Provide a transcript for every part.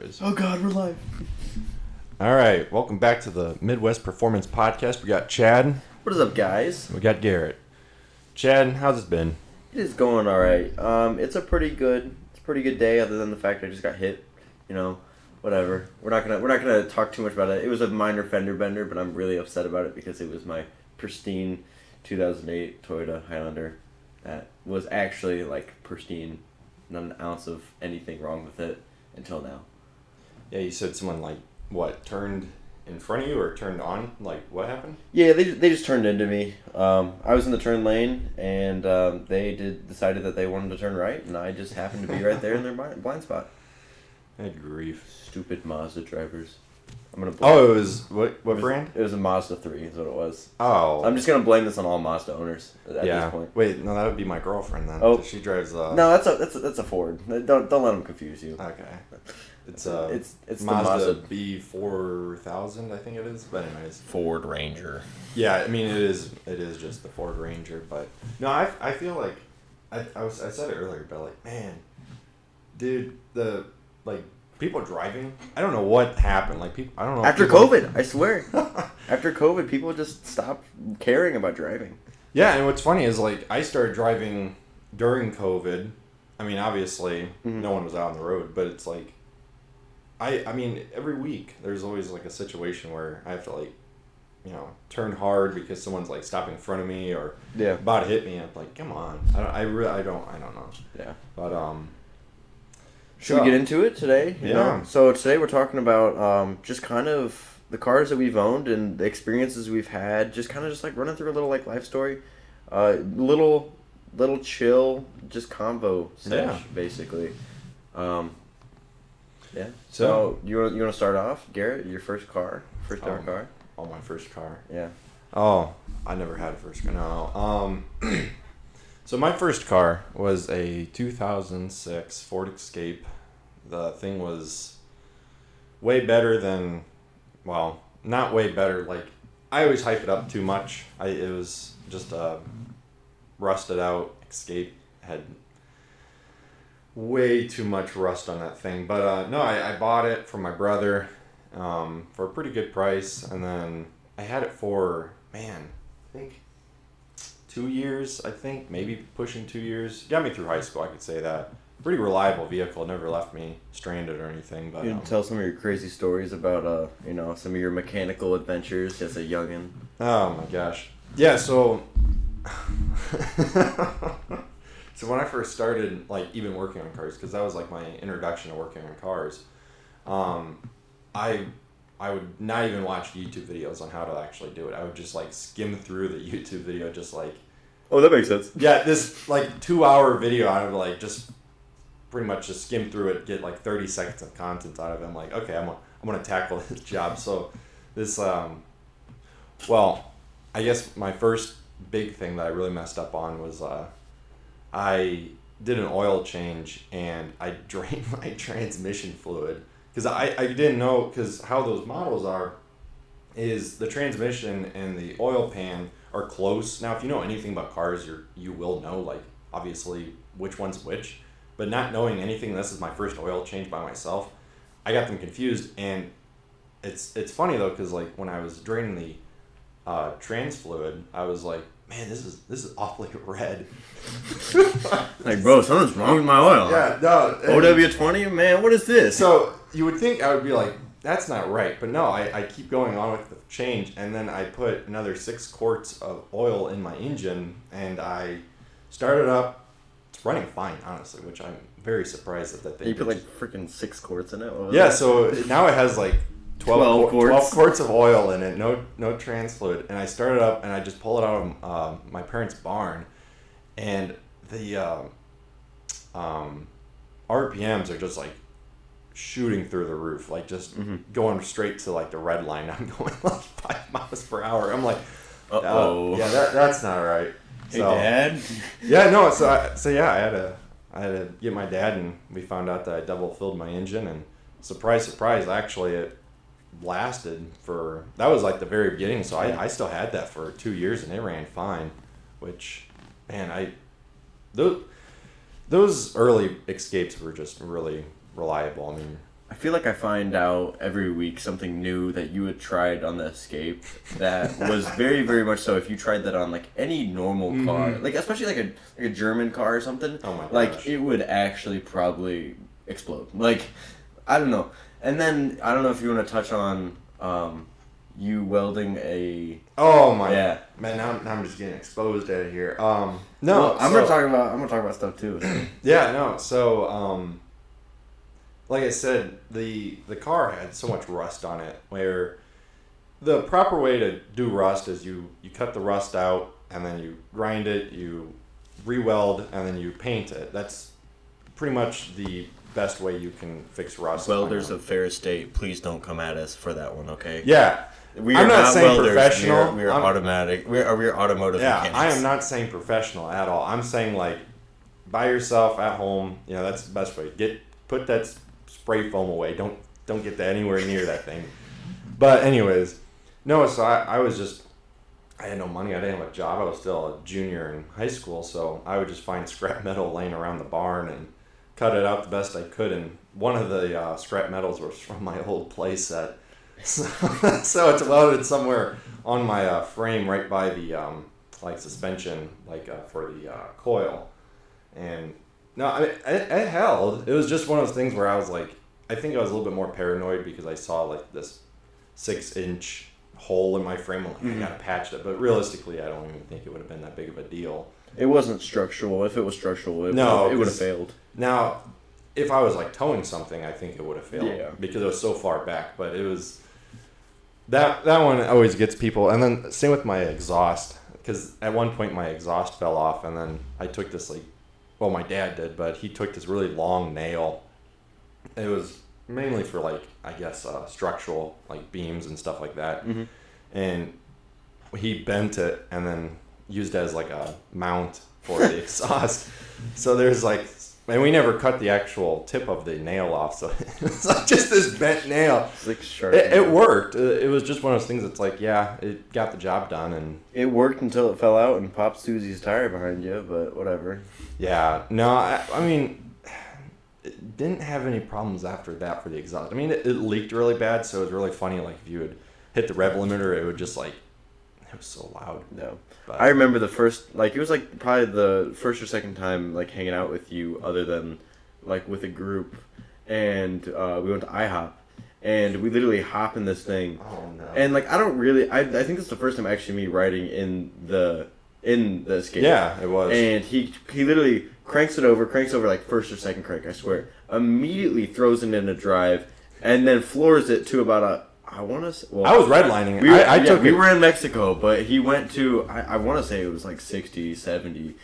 is. Oh God, we're live. All right, welcome back to the Midwest Performance Podcast. We got Chad. What is up, guys? We got Garrett. Chad, how's it been? It is going all right. It's a pretty good day, other than the fact I just got hit. You know, whatever. We're not gonna talk too much about it. It was a minor fender bender, but I'm really upset about it because it was my pristine 2008 Toyota Highlander that was actually like pristine, not an ounce of anything wrong with it until now. Yeah, you said someone turned in front of you or turned on? Like, what happened? Yeah, they just turned into me. I was in the turn lane, and they decided that they wanted to turn right, and I just happened to be right there in their blind spot. Good grief. Stupid Mazda drivers. I'm gonna. It was what brand? It was a Mazda 3, is what it was. Oh. I'm just gonna blame this on all Mazda owners at this point. Wait, no, that would be my girlfriend then. Oh. She drives. No, that's a Ford. Don't let them confuse you. Okay. It's it's Mazda the Mazda B4000, I think it is. But anyways, Ford Ranger. Yeah, I mean it is just the Ford Ranger, but no, I feel like I said it earlier, but like, man, dude, people driving, I don't know what happened. Like, people, I don't know. After COVID, I swear. After COVID, people just stopped caring about driving. Yeah, and what's funny is like I started driving during COVID. I mean, obviously, no one was out on the road, but it's like I mean, every week there's always like a situation where I have to turn hard because someone's like stopping in front of me or about to hit me. I'm like, come on, I don't know. Yeah, but should we get into it today? Yeah. So today we're talking about just kind of the cars that we've owned and the experiences we've had. Just kind of just like running through a little like life story, little chill, just convo sesh basically. Yeah. So you want to start off, Garrett? Your first car, ever car? Oh, my first car. Yeah. Oh, I never had a first car. No. So my first car was a 2006 Ford Escape. The thing was way better than, well, not way better. Like, I always hype it up too much. It was just a rusted out Escape. Had way too much rust on that thing. But no, I bought it from my brother for a pretty good price. And then I had it for, I think 2 years, maybe pushing 2 years. Got me through high school, I could say that. Pretty reliable vehicle, never left me stranded or anything. But you can tell some of your crazy stories about some of your mechanical adventures as a youngin'. Oh my gosh. Yeah, so so when I first started like even working on cars, because that was like my introduction to working on cars, I would not even watch YouTube videos on how to actually do it. I would just like skim through the YouTube video, just like. Oh, that makes sense. Yeah, this like 2-hour video, I would like just pretty much just skim through it, get like 30 seconds of content out of it. I'm like, okay, I'm gonna tackle this job. So this, well, I guess my first big thing that I really messed up on was I did an oil change and I drained my transmission fluid. Because I didn't know, because how those models are is the transmission and the oil pan are close. Now, if you know anything about cars, you will know, like, obviously, which one's which. But not knowing anything, this is my first oil change by myself, I got them confused. And it's funny, though, because, like, when I was draining the trans fluid, I was like, man, this is awfully red. Like, bro, something's wrong with my oil. Yeah, no. OW20, man, what is this? So you would think I would be like, that's not right. But no, I keep going on with the change. And then I put another 6 quarts of oil in my engine. And I started up. It's running fine, honestly, which I'm very surprised that they You put like freaking 6 quarts in it? Yeah, so now it has like 12 quarts of oil in it, no trans fluid. And I started up and I just pull it out of my parents' barn. And the RPMs are just like shooting through the roof, like just going straight to like the red line. I'm going like 5 miles per hour. I'm like, yeah, that's not right. Hey, Dad. Yeah, no. So yeah, I had to get my dad, and we found out that I double filled my engine, and surprise, actually it lasted for, that was like the very beginning. So I still had that for 2 years, and it ran fine. Which, man, those early Escapes were just really reliable. I mean, I feel like I find out every week something new that you had tried on the Escape that was very, very much so. If you tried that on like any normal car, like especially like a German car or something, Oh my gosh. like it would actually probably explode. Like I don't know. And then I don't know if you want to touch on you welding a. Oh my. Yeah. Man, now I'm just getting exposed out of here. No, Well, I'm gonna talk about stuff too. So. Yeah, no. So, like I said, the car had so much rust on it where the proper way to do rust is you cut the rust out and then you grind it, you re-weld, and then you paint it. That's pretty much the best way you can fix rust. Welders of Fair Estate, please don't come at us for that one, okay? Yeah. We I'm are not not saying welders. professional. We are automatic. We are automotive mechanics. I am not saying professional at all. I'm saying like by yourself at home. You know, that's the best way. Put that spray foam away. Don't get that anywhere near that thing. But anyways, no. So I had no money. I didn't have a job. I was still a junior in high school, so I would just find scrap metal laying around the barn and cut it out the best I could. And one of the scrap metals was from my old play set. So it's welded somewhere on my frame right by the like suspension, like for the coil. And no, I mean it held. It was just one of those things where I was like, I think I was a little bit more paranoid because I saw like this 6-inch hole in my frame. I'm like, I gotta patch it. But realistically, I don't even think it would have been that big of a deal. It wasn't structural. If it was structural, it would have failed. Now, if I was like towing something, I think it would have failed because it was so far back. But it was. That one always gets people, and then same with my exhaust, because at one point my exhaust fell off, and then I took this my dad did, but he took this really long nail. It was mainly for like I guess structural like beams and stuff like that, and he bent it and then used it as like a mount for the exhaust. So there's like. And we never cut the actual tip of the nail off, so it's like just this bent nail. It's like sharp. It worked. It was just one of those things that's like, yeah, it got the job done. And it worked until it fell out and popped Susie's tire behind you, but whatever. Yeah. No, I mean, it didn't have any problems after that for the exhaust. I mean, it leaked really bad, so it was really funny. Like, if you would hit the rev limiter, it would just like, it was so loud. No. But I remember the first, like, it was like probably the first or second time, like, hanging out with you other than, like, with a group. And we went to IHOP. And we literally hop in this thing. Oh, no. And, like, I don't really, I think it's the first time actually me riding in the Escape. Yeah, it was. And he literally cranks over, like, first or second crank, I swear. Immediately throws it into drive. And then floors it to about a, I want to say, well, I was redlining it. We were in Mexico, but he went to, I want to say it was like 60, 70.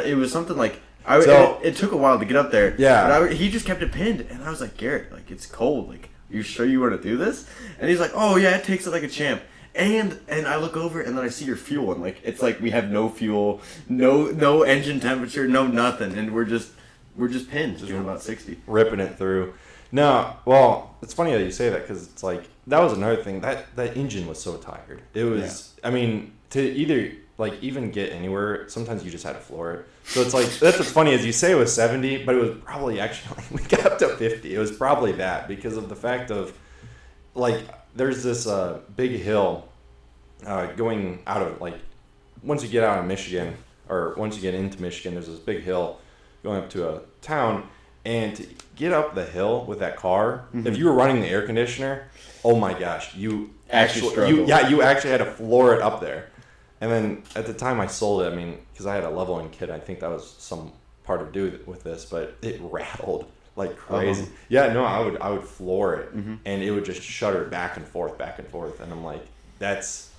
It was something like, it took a while to get up there. Yeah. But he just kept it pinned. And I was like, Garrett, like, it's cold. Like, you sure you want to do this? And he's like, oh, yeah, it takes it like a champ. And I look over, and then I see your fuel. And, like, it's like we have no fuel, no engine temperature, no nothing. And we're just pinned, just doing about 60. Ripping it through. No, well, it's funny that you say that because it's like, that was another thing. That engine was so tired. It was, I mean, to either, like, even get anywhere, sometimes you just had to floor it. So it's like, that's what's funny is you say it was 70, but it was probably actually, we got up to 50. It was probably that because of the fact of, like, there's this big hill going out of, like, once you get out of Michigan, or once you get into Michigan, there's this big hill going up to a town. And to get up the hill with that car, if you were running the air conditioner, oh my gosh, you actually had to floor it up there. And then at the time I sold it, I mean, because I had a leveling kit, I think that was some part of do with this, but it rattled like crazy. Yeah, no, I would floor it, and it would just shudder back and forth, and I'm like, that's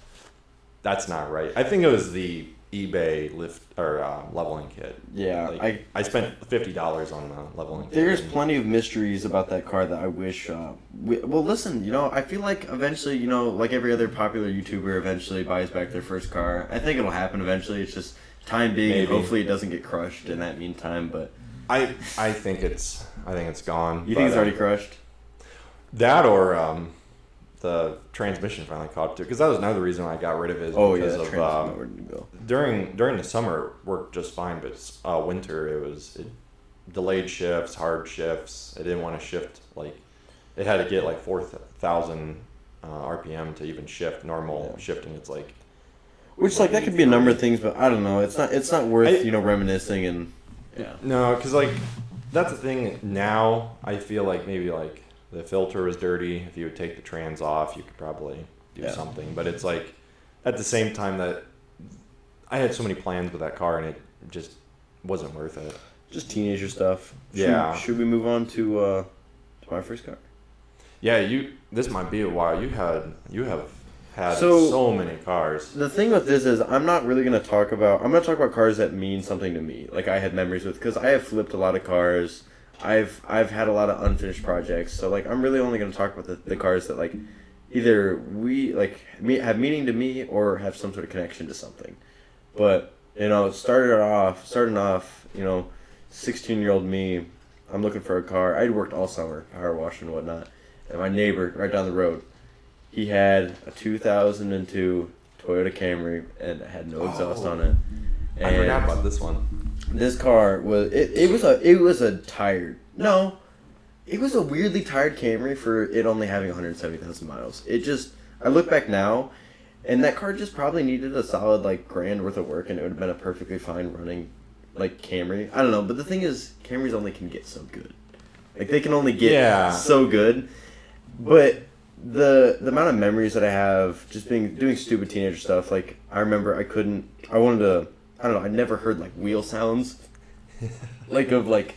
not right. I think it was the eBay lift or leveling kit. Yeah, like, I spent $50 on the leveling kit. There's plenty of mysteries about that car that I wish. Well, listen, I feel like eventually, like every other popular YouTuber, eventually buys back their first car. I think it'll happen eventually. It's just time being, and hopefully it doesn't get crushed in that meantime. But I think it's gone. You think it's already crushed? That or the transmission finally caught up to it, because that was another reason I got rid of it. Because of during the summer it worked just fine, but winter it delayed shifts, hard shifts. I didn't want to shift like it had to get like 4,000 RPM to even shift. Normal shifting, it's like. Which like that could be a number of things, but I don't know. It's not worth reminiscing and. Yeah. No, because like that's the thing. Now I feel like maybe like the filter was dirty. If you would take the trans off, you could probably do something. But it's like at the same time that I had so many plans with that car, and it just wasn't worth it. Just teenager stuff. Should we move on to my first car? Yeah, this might be a while. You have had so many cars. The thing with this is I'm not really going to talk about cars that mean something to me. Like I have memories with, because I have flipped a lot of cars. I've had a lot of unfinished projects. So like I'm really only going to talk about the cars that like either have meaning to me or have some sort of connection to something. But starting off, 16-year-old me, I'm looking for a car. I'd worked all summer, power wash and whatnot. And my neighbor right down the road, he had a 2002 Toyota Camry and it had no exhaust on it. And I forgot about this one. This car was it was a weirdly tired Camry for it only having 170,000 miles. I look back now, and that car just probably needed a solid like grand worth of work, and it would have been a perfectly fine running like Camry. I don't know, but the thing is, Camrys only can get so good. Like they can only get so good. But the amount of memories that I have just doing stupid teenager stuff, like I remember I never heard like wheel sounds like of like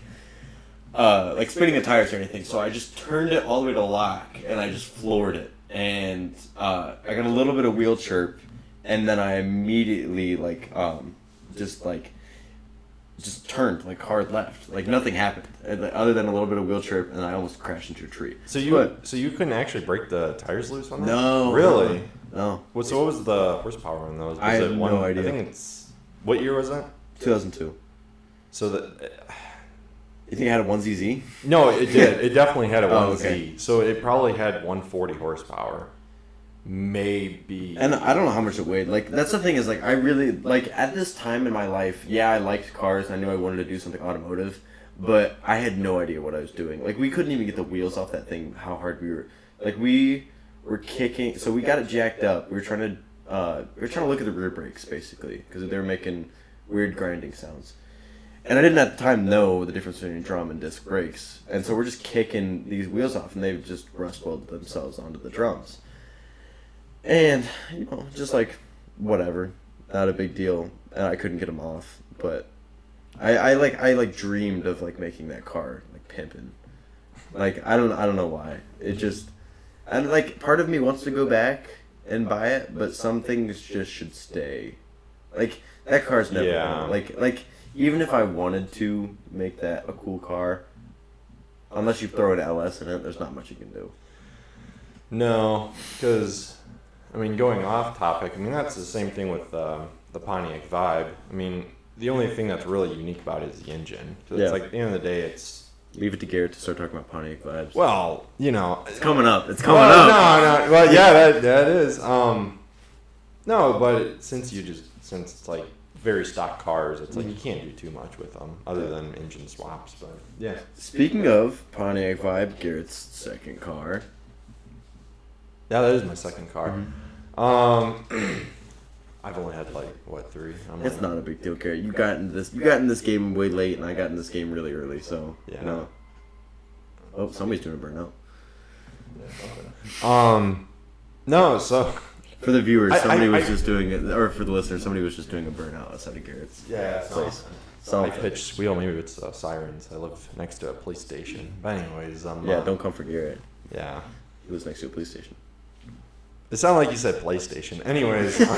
spinning the tires or anything, so I just turned it all the way to lock and I just floored it, and I got a little bit of wheel chirp, and then I immediately just turned like hard left, like nothing happened other than a little bit of wheel chirp, and I almost crashed into a tree. So you couldn't actually break the tires loose on that? No. Really? No. So what was the horsepower on those? I have no idea. I think what year was that? 2002. So you think it had a 1ZZ? No, it did. It definitely had a 1Z. Okay. So it probably had 140 horsepower. Maybe. And I don't know how much it weighed. Like, that's the thing is, like, I really, like, at this time in my life, I liked cars, and I knew I wanted to do something automotive, but I had no idea what I was doing. Like, we couldn't even get the wheels off that thing, how hard we were. Like, we were kicking, so we got it jacked up. We were trying to look at the rear brakes, basically, because they were making weird grinding sounds. And I didn't at the time know the difference between drum and disc brakes. And so we're just kicking these wheels off, and they've just rust welded themselves onto the drums. And, just like, whatever. Not a big deal. And I couldn't get them off. But I dreamed of, like, making that car, like, pimping. Like, I don't know why. It just... And, like, part of me wants to go back and buy it, but some things just should stay. Like, that car's never gonna... Like, even if I wanted to make that a cool car, unless you throw an LS in it, there's not much you can do. No, because... I mean, going off topic, I mean, that's the same thing with the Pontiac Vibe. I mean, the only thing that's really unique about it is the engine. So it's like, at the end of the day, it's... Leave it to Garrett to start talking about Pontiac Vibes. Well, It's coming up. No. Well, yeah, that is. No, but since it's like very stock cars, it's like you can't do too much with them other than engine swaps. But, yeah. Speaking of Pontiac Vibe, Garrett's second car... Yeah, that is my second car. Mm-hmm. I've only had three. It's not a big deal, Garrett. You got in this game way late, and I got in this game really early. So Oh, somebody's doing a burnout. No. So for the viewers, somebody was just doing it, or for the listeners, somebody was just doing a burnout outside of Garrett's place. I pitched squeal. Maybe it's sirens. I live next to a police station. But anyways, don't comfort Garrett. Yeah, he lives next to a police station. It sounded like you said PlayStation. Anyways. All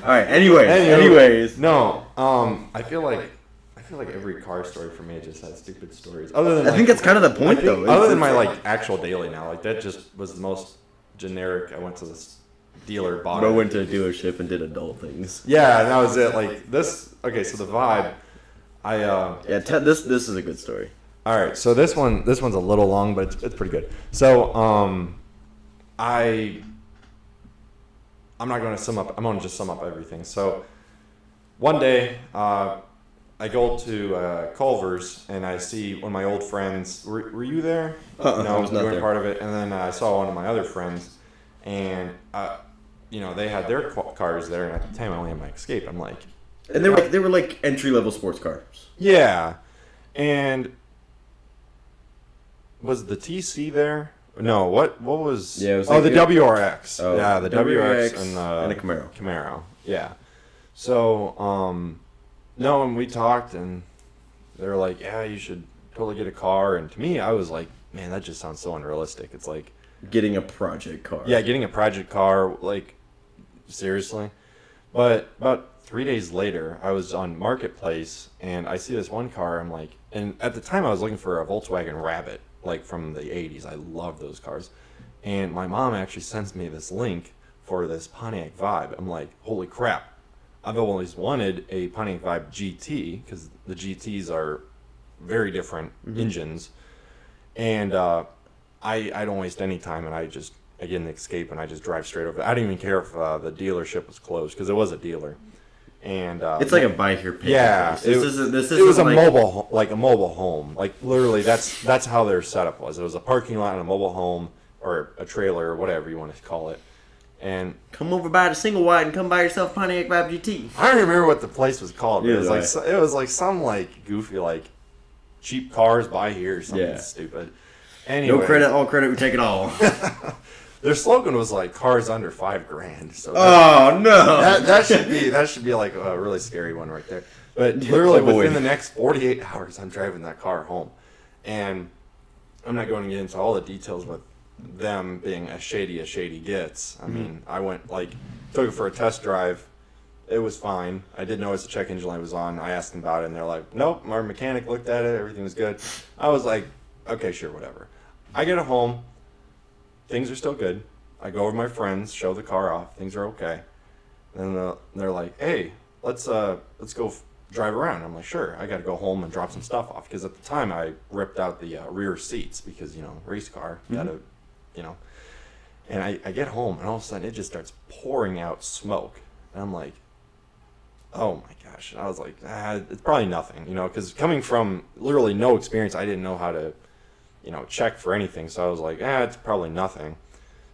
right. Anyways. No. I feel like every car story for me just has stupid stories. Other than I think that's kind of the point, though. Other than my actual daily now, that just was the most generic. I went to this dealer, bought it. Went to a dealership and did adult things. Yeah, and that was it. Like this. Okay, so the Vibe. This is a good story. All right, so this one's a little long, but it's pretty good. So I'm not going to sum up. I'm going to just sum up everything. So one day, I go to Culver's and I see one of my old friends. Were you there? No, I was you not weren't there. part of it. And then I saw one of my other friends, and they had their cars there. And at the time, I only had my Escape. I'm like, And they were like entry-level sports cars. yeah. And was the TC there? No. What was? Yeah, it was the WRX. Oh, yeah, the WRX and a Camaro. Camaro. Yeah. So no, and we talked, and they were like, yeah, you should totally get a car. And to me, I was like, man, that just sounds so unrealistic. It's like Getting a project car. yeah, getting a project car, like seriously. But about 3 days later, I was on Marketplace and I see this one car. I'm like, and at the time I was looking for a Volkswagen Rabbit, like from the 80s. I love those cars. And my mom actually sends me this link for this Pontiac Vibe. I'm like, holy crap. I've always wanted a Pontiac Vibe GT because the GTs are very different engines. And I don't waste any time, and I get an Escape and I just drive straight over. I didn't even care if the dealership was closed because it was a dealer. And It's like a buy here, pay yeah, place. This isn't it was a like, mobile home. Like literally, that's how their setup was. It was a parking lot and a mobile home or a trailer or whatever you want to call it. And come over by the single wide and come buy yourself a Pontiac Vibe GT. I don't remember what the place was called. But Yeah, it was like some like goofy like cheap cars buy here or something stupid. Anyway, No credit, all credit, we take it all. their slogan was like cars under $5,000. So Oh no! that should be like a really scary one right there. But literally within the next 48 hours, I'm driving that car home, and I'm not going to get into all the details with them being as shady gets. I mean, I went took it for a test drive. It was fine. I didn't notice the check engine light was on. I asked them about it, and they're like, "Nope." Our mechanic looked at it. Everything was good. I was like, "Okay, sure, whatever." I get it home. Things are still good. I go over to my friends, show the car off. Things are okay. And they're like, "Hey, let's go drive around." I'm like, "Sure." I got to go home and drop some stuff off because at the time I ripped out the rear seats because race car, gotta, And I get home and all of a sudden it just starts pouring out smoke, and I'm like, "Oh my gosh!" I was like, "It's probably nothing," because coming from literally no experience, I didn't know how to, check for anything. So I was like, "It's probably nothing."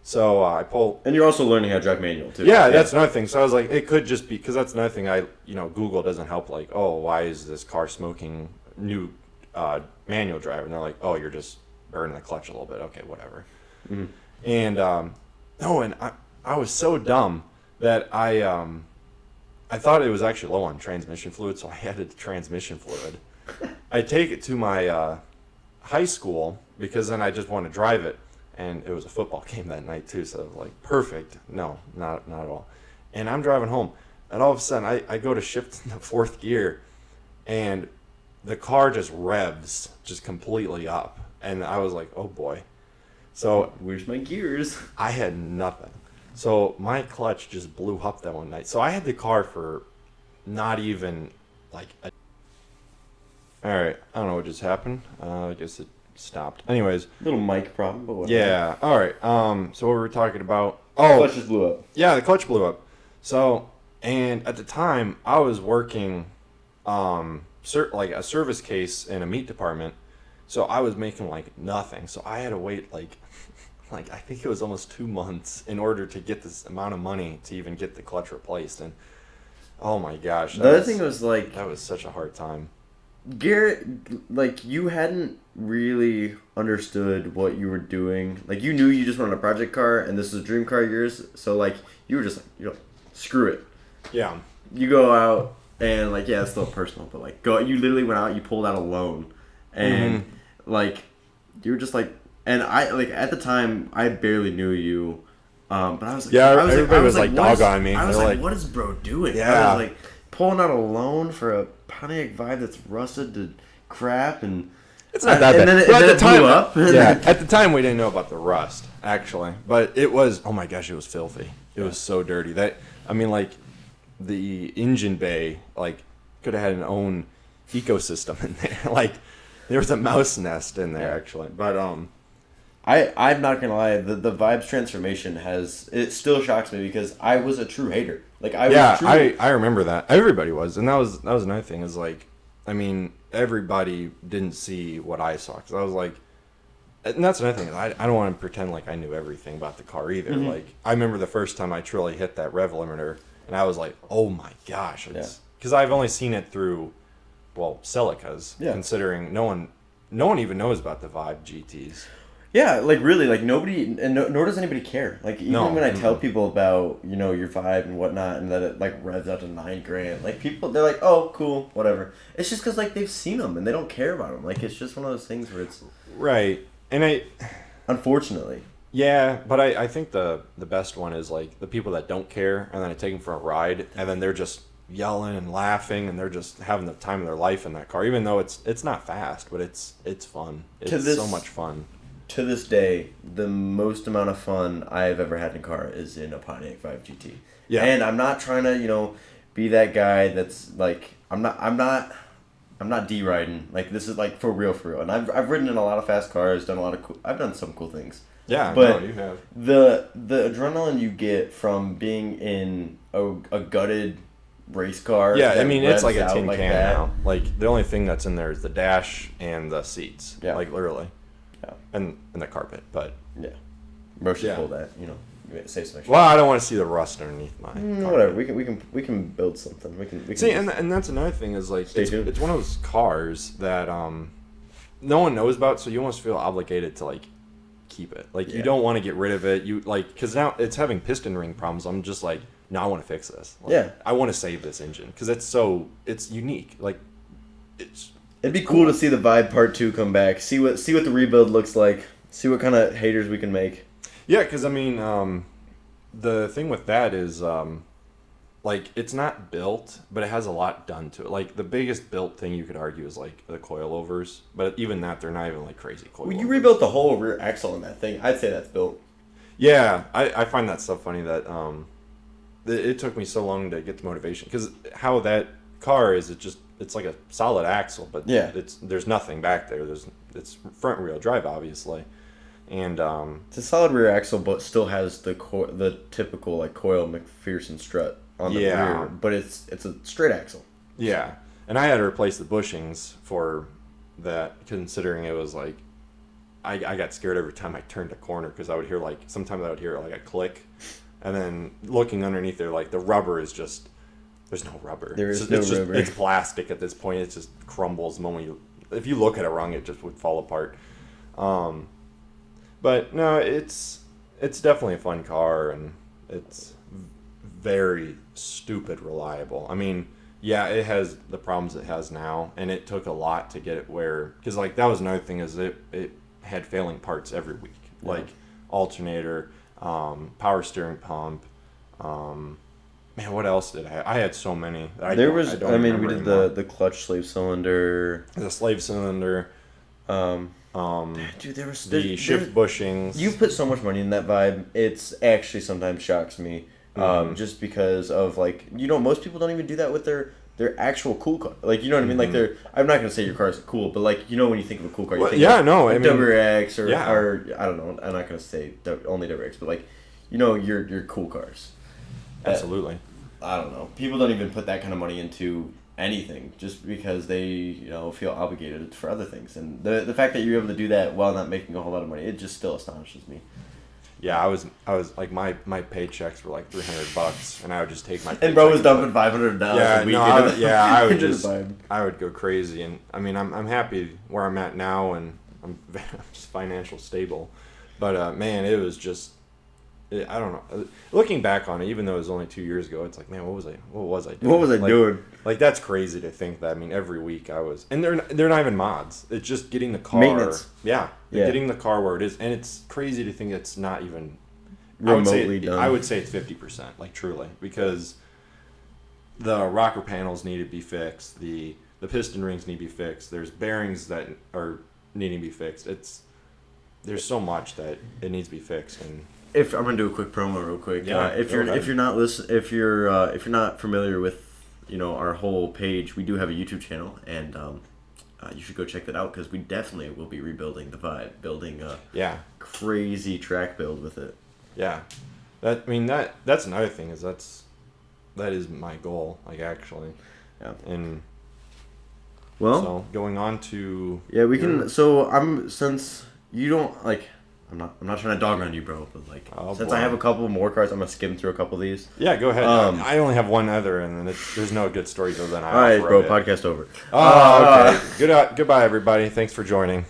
So I pull. And you're also learning how to drive manual too. Yeah, that's another thing. So I was like, it could just be because that's another thing. Google doesn't help. Like, oh, why is this car smoking new manual drive? And they're like, oh, you're just burning the clutch a little bit. Okay, whatever. Mm-hmm. And and I was so dumb that I thought it was actually low on transmission fluid, so I added the transmission fluid. I take it to my high school because then I just want to drive it. And it was a football game that night too, so like perfect. No, not at all. And I'm driving home, and all of a sudden I go to shift into fourth gear, and the car just revs just completely up, and I was like, oh boy. So where's my gears? I had nothing. So my clutch just blew up that one night. So I had the car for not even like a... All right, I don't know what just happened. I guess it stopped. Anyways, Little mic problem, but whatever. yeah. All right. So what were we talking about? Oh, Clutch just blew up. yeah, the clutch blew up. So, and at the time, I was working, like a service case in a meat department. So I was making like nothing. So I had to wait like I think it was almost 2 months in order to get this amount of money to even get the clutch replaced. And oh my gosh, The other thing was like that was such a hard time. Garrett, like you hadn't really understood what you were doing. Like you knew you just wanted a project car, and this was a dream car of yours. So like you were just like, screw it. Yeah. You go out and like it's still personal, but like you literally went out, you pulled out a loan, and like you were just like, and I like at the time I barely knew you, but I was like, everybody was like dog on me. I was like, what is bro doing? Yeah. I was like pulling out a loan for a Pontiac Vibe that's rusted to crap, and it's not that bad. And then at the it time, blew up. at the time we didn't know about the rust actually, but it was, oh my gosh, it was filthy. It was so dirty that the engine bay could have had an own ecosystem in there. Like there was a mouse nest in there actually. But I'm not gonna lie, the Vibes transformation it still shocks me because I was a true hater. Like I I remember that. Everybody was, and that was another thing is like I mean, everybody didn't see what I saw because I was like, and that's another thing. I don't want to pretend like I knew everything about the car either. Mm-hmm. Like, I remember the first time I truly hit that rev limiter, and I was like, oh my gosh. Because I've only seen it through, well, Celicas, considering no one even knows about the Vibe GTs. Yeah, like really, like nobody, and nor does anybody care. Like even when I tell people about your Vibe and whatnot, and that it like revs out to $9,000, like people they're like, oh cool, whatever. It's just because like they've seen them and they don't care about them. Like it's just one of those things where it's right. And unfortunately, yeah, but I think the best one is like the people that don't care, and then I take them for a ride, and then they're just yelling and laughing, and they're just having the time of their life in that car, even though it's not fast, but it's fun. It's so much fun. To this day, the most amount of fun I've ever had in a car is in a Pontiac 5 GT. Yeah. And I'm not trying to, be that guy that's like I'm not D-riding. Like this is like for real. And I've ridden in a lot of fast cars, I've done some cool things. Yeah, but no, you have. The adrenaline you get from being in a gutted race car. Yeah, I mean it's like a tin can now. Like the only thing that's in there is the dash and the seats. Yeah. Like literally. Yeah. And the carpet, but yeah, Bro should pull that. Save some extra. Well, I don't want to see the rust underneath my. Whatever. We can build something. We can see, and that's another thing is like it's one of those cars that no one knows about, so you almost feel obligated to like keep it. Like you don't want to get rid of it. You like because now it's having piston ring problems. I'm just like, no, I want to fix this. Like, I want to save this engine because it's unique. Like it'd be cool to see the Vibe Part 2 come back. See what the rebuild looks like. See what kind of haters we can make. Yeah, because I mean, the thing with that is, like, it's not built, but it has a lot done to it. Like, the biggest built thing you could argue is, like, the coilovers. But even that, they're not even, like, crazy coilovers. Well, you rebuilt the whole rear axle in that thing. I'd say that's built. Yeah, I find that so funny that it took me so long to get the motivation. Because how that car is, it's like a solid axle, but there's nothing back there. It's front wheel drive, obviously. And it's a solid rear axle, but still has the typical like coil McPherson strut on the rear. But it's a straight axle. Yeah, and I had to replace the bushings for that, considering it was like I got scared every time I turned a corner because I would hear sometimes I would hear like a click, and then looking underneath there, like the rubber is just there's no rubber. Rubber. It's plastic at this point. It just crumbles the moment if you look at it wrong, it just would fall apart. But no, it's definitely a fun car, and it's very stupid reliable. I mean, yeah, it has the problems it has now, and it took a lot to get it because like that was another thing is it had failing parts every week, like alternator, power steering pump. Man, what else did I have? I had so many. We did the clutch slave cylinder. The slave cylinder. Dude, the shift bushings. You've put so much money in that Vibe. It's actually sometimes shocks me. Just because of like most people don't even do that with their actual cool car. Like you know what I mean? Like I'm not gonna say your car is cool, but like when you think of a cool car, you think WRX or I don't know. I'm not gonna say only WRX, but like your cool cars. Absolutely. I don't know. People don't even put that kind of money into anything just because they feel obligated for other things, and the fact that you're able to do that while not making a whole lot of money, it just still astonishes me. Yeah, I was like my paychecks were like $300, and I would just take my and bro was dumping $500 a week. I would go crazy, and I mean I'm happy where I'm at now, and I'm just financial stable, but man, it was just. I don't know. Looking back on it, even though it was only 2 years ago, it's like, man, what was I doing? What was I doing? Like that's crazy to think that. I mean, every week I was, and they're not even mods. It's just getting the car. Maintenance. Yeah, getting the car where it is, and it's crazy to think it's not even remotely done. I would say it's 50%, like truly, because the rocker panels need to be fixed. The piston rings need to be fixed. There's bearings that are needing to be fixed. There's so much that it needs to be fixed, and. If I'm gonna do a quick promo real quick, if you're not familiar with our whole page, we do have a YouTube channel, and you should go check that out because we definitely will be rebuilding the Vibe, building a crazy track build with it. Yeah, that's another thing that is my goal, like actually, and Well, so going on to yeah, we can. So since you don't like. I'm not trying to dog on you, bro, but like since I have a couple more cars, I'm gonna skim through a couple of these. Yeah, go ahead. I only have one other, and there's no good stories other than I. All right, bro. Podcast over. Oh, okay. Goodbye, everybody. Thanks for joining.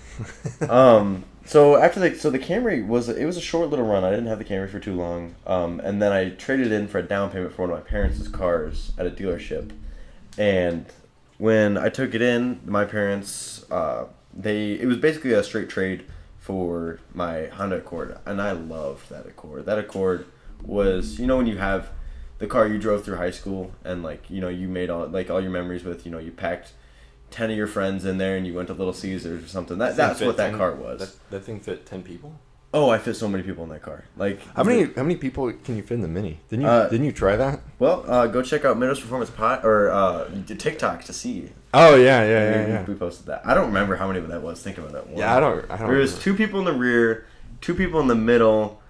So after the Camry was a short little run. I didn't have the Camry for too long. And then I traded in for a down payment for one of my parents' cars at a dealership. And when I took it in, my parents it was basically a straight trade for my Honda Accord, and I loved that Accord. That Accord was, when you have the car you drove through high school, and like you made all your memories with, you packed 10 of your friends in there and you went to Little Caesars or something. That's what that car was. That thing fit 10 people? Oh, I fit so many people in that car. Like how many people can you fit in the Mini? Didn't you try that? Well, go check out Midwest Performance TikTok to see. Oh yeah. We posted that. I don't remember how many that was. Think about that one. Yeah, I don't. There was 2 people in the rear, 2 people in the middle.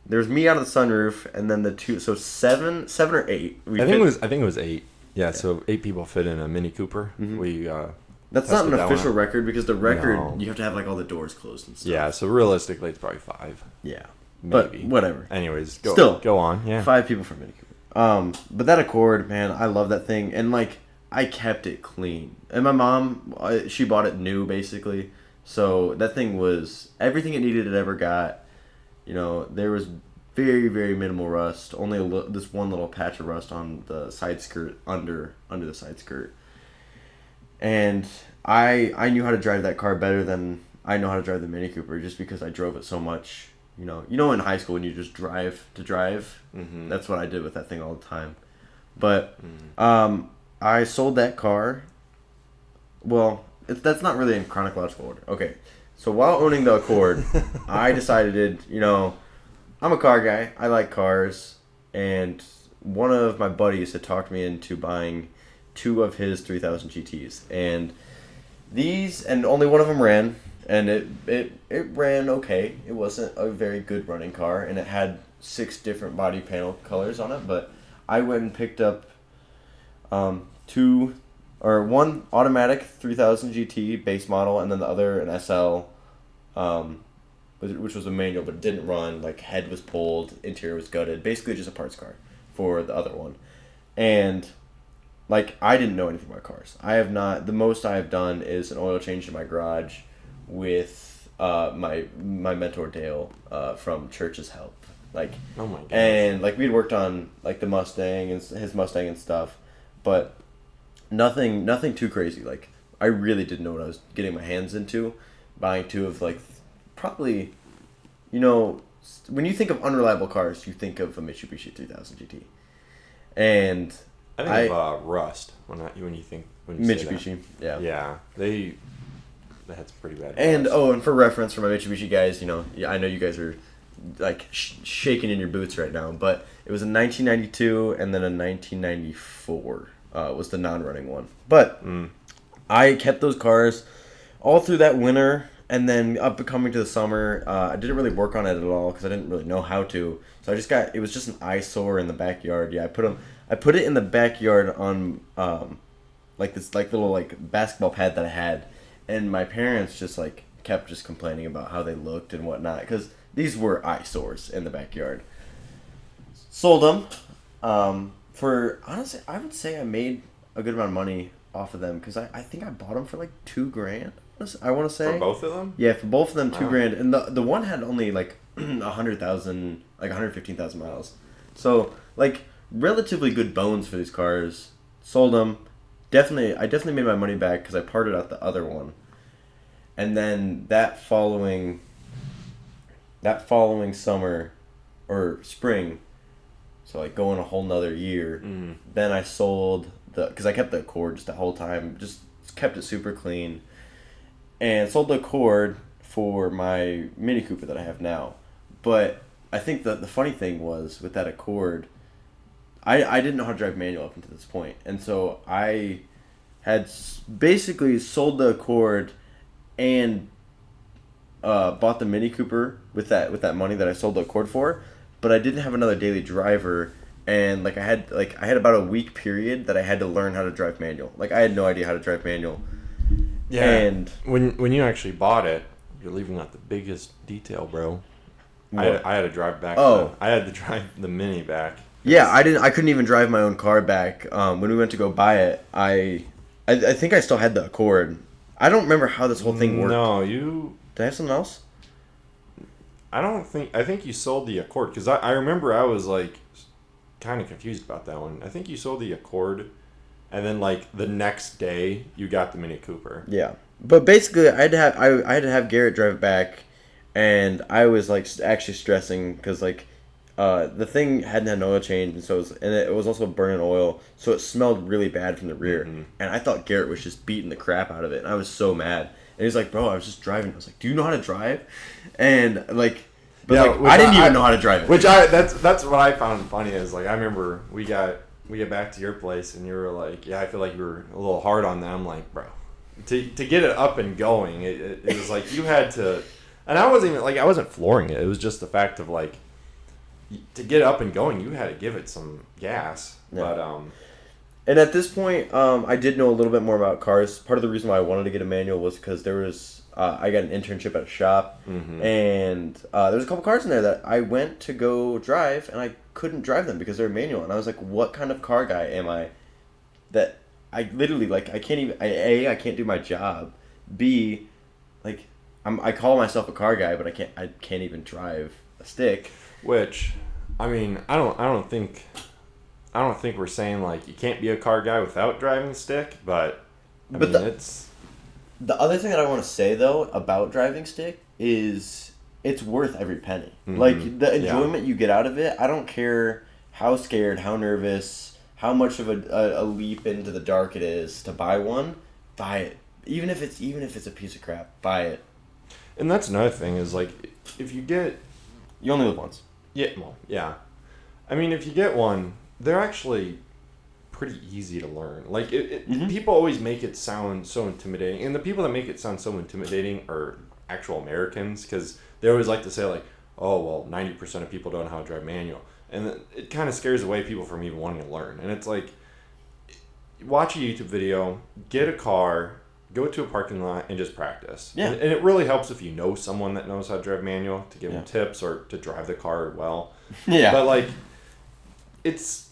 There was me out of the sunroof, and then the 2. So 7 or 8. I think it was 8. Yeah, so 8 people fit in a Mini Cooper. Mm-hmm. That's not an official record because the record you have to have like all the doors closed and stuff. Yeah, so realistically it's probably 5. Yeah, maybe. But whatever. Anyways, go on. Yeah, 5 people for Mini Cooper. But that Accord, man, I love that thing, and like I kept it clean. And my mom, she bought it new basically, so that thing was everything it needed. It ever got. There was very, very minimal rust. Only this one little patch of rust on the side skirt under the side skirt. And I knew how to drive that car better than I know how to drive the Mini Cooper, just because I drove it so much. In high school when you just drive to drive, that's what I did with that thing all the time. But I sold that car. Well, that's not really in chronological order. Okay, so while owning the Accord, I decided, I'm a car guy. I like cars, and one of my buddies had talked me into buying 2 of his 3000 GTs, and only one of them ran, and it ran okay. It wasn't a very good running car, and it had 6 different body panel colors on it. But I went and picked up one automatic 3000 GT base model, and then the other an SL. Which was a manual, but it didn't run. Like, head was pulled, interior was gutted. Basically, just a parts car for the other one. And, like, I didn't know anything about cars. The most I have done is an oil change in my garage with my mentor, Dale, from Church's help. Like, oh my God. And, like, we'd worked on, like, the Mustang and his Mustang and stuff. But nothing too crazy. Like, I really didn't know what I was getting my hands into. Buying 2 of, like, probably, when you think of unreliable cars, you think of a Mitsubishi 3000 GT. And I think of Rust when you Mitsubishi. Say that. Yeah, they had some pretty bad. And and for reference, for my Mitsubishi guys, I know you guys are like shaking in your boots right now, but it was a 1992 and then a 1994 was the non-running one. But I kept those cars all through that winter. And then coming to the summer, I didn't really work on it at all because I didn't really know how to. So it was just an eyesore in the backyard. Yeah, I put it in the backyard on like this little basketball pad that I had, and my parents just kept complaining about how they looked and whatnot because these were eyesores in the backyard. Sold them for, honestly, I would say I made a good amount of money off of them because I think I bought them for like $2,000. I want to say for both of them. Yeah, for both of them, $2,000, and the one had only 100,000, 115,000 miles. So relatively good bones for these cars. Sold them. I definitely made my money back because I parted out the other one, and then that following summer or spring, so going a whole nother year. Then I sold because I kept the Accord just the whole time, just kept it super clean. And sold the Accord for my Mini Cooper that I have now. But I think the funny thing was, with that Accord, I didn't know how to drive manual up until this point. And so I had basically sold the Accord and bought the Mini Cooper with that money that I sold the Accord for. But I didn't have another daily driver. And I had about a week period that I had to learn how to drive manual. I had no idea how to drive manual. Yeah. And when you actually bought it, you're leaving out the biggest detail, bro. I had to drive back. I had to drive the Mini back. Yeah, I couldn't even drive my own car back. When we went to go buy it, I think I still had the Accord. I don't remember how this whole thing worked. No, you. Did I have something else? I think you sold the Accord because I remember I was like kind of confused about that one. I think you sold the Accord, and then like the next day you got the Mini Cooper. Yeah, but basically I had to have Garrett drive it back, and I was like actually stressing because like the thing hadn't had an oil change, and it was also burning oil, so it smelled really bad from the rear, and I thought Garrett was just beating the crap out of it, and I was so mad. And he's like, bro, I was just driving. I was like, do you know how to drive? And like, but yeah, like, I didn't even know how to drive it. That's what I found funny is like I remember we get back to your place and you were like, yeah, I feel like you were a little hard on them. I'm like, bro, to get it up and going, it was like you had to, and I wasn't flooring it. It was just the fact of like to get it up and going, you had to give it some gas. Yeah. But and at this point, I did know a little bit more about cars. Part of the reason why I wanted to get a manual was because there was I got an internship at a shop, and there was a couple cars in there that I went to go drive, and I couldn't drive them because they were manual. And I was like, what kind of car guy am I? That I literally like I can't even I can't do my job. B, like I call myself a car guy, but I can't even drive a stick. Which, I mean, I don't think we're saying like you can't be a car guy without driving a stick, but it's the other thing that I want to say though about driving stick is it's worth every penny. Like the enjoyment you get out of it. I don't care how scared, how nervous, how much of a leap into the dark it is to buy one. Buy it, even if it's a piece of crap. Buy it. And that's another thing is like if you only live once. Yeah, well, yeah. I mean, if you get one, they're actually pretty easy to learn. Like, people always make it sound so intimidating. And the people that make it sound so intimidating are actual Americans because they always like to say, like, oh, well, 90% of people don't know how to drive manual. And it kind of scares away people from even wanting to learn. And it's like, watch a YouTube video, get a car, go to a parking lot, and just practice. Yeah. And it really helps if you know someone that knows how to drive manual to give them tips or to drive the car well. Yeah. But, like,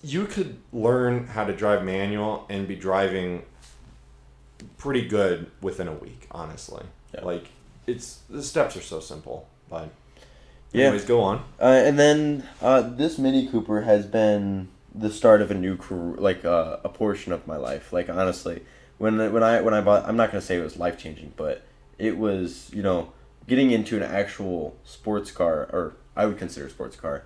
you could learn how to drive manual and be driving pretty good within a week, honestly. Yeah. Like, the steps are so simple. But anyways, go on. And then this Mini Cooper has been the start of a new career, like a portion of my life. Like, honestly, when I bought, I'm not gonna say it was life changing, but it was, getting into an actual sports car, or I would consider a sports car.